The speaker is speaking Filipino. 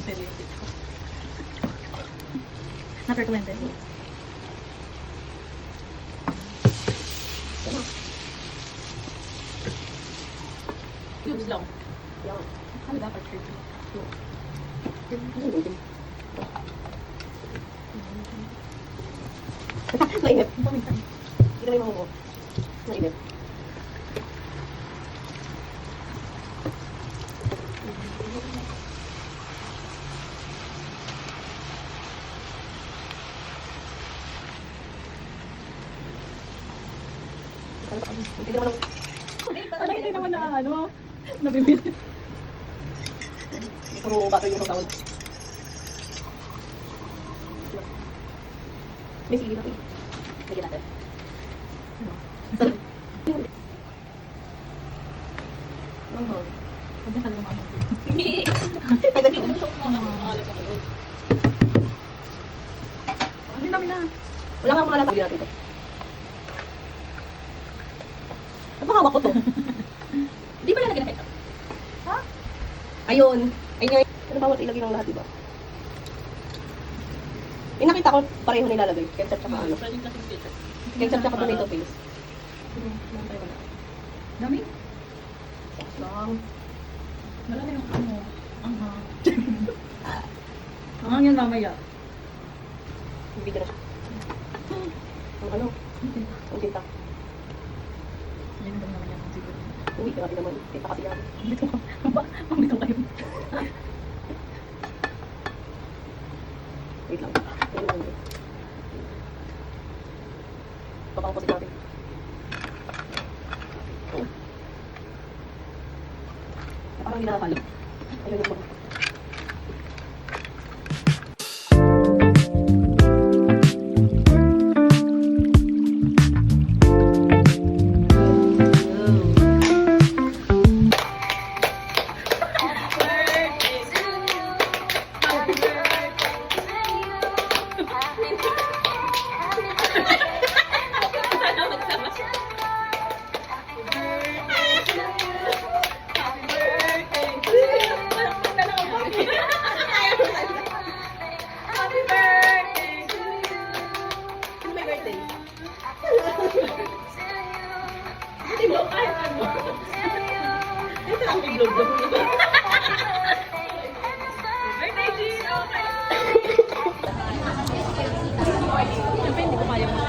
ko seryoso. Not recommended. Cubes lang. Yan. Ano dapat cubes? Mainit. Paminsan. Hindi na may mahuho. Mainit. Hindi naman Ano hindi naman na ano? Nabibili. puro bato yung tawag. May sili natin. Lagyan natin. Sarap. Huwag niya talaga mamang. Ay, dali. Ang dami na. Wala kang mga lalagyan natin ito. Napakawak ko to. Di ba lalagyan na ketchup? Ha? Ayun. Ayun yung... Ano bawat ilagay ng lahat, diba? Yung nakita ko, pareho nilalagay. Ketchup tsaka ano. Pwedeng kasing ketchup. Ketchup tsaka tomato paste. Dami? Lang. Marami yung ano. Anghang. Anghang yan mamaya. Hindi na siya. Ang ano? Ang tinta. Hindi naman yan. Siguro. Uy, grabe naman. Tinta kasi yan. Bito ka. Bito kayo. Wait lang. Wait lang. Papangkusin natin. Parang hindi nakakalo. Ayun yung mga. Siyempre, hindi ko kaya mo.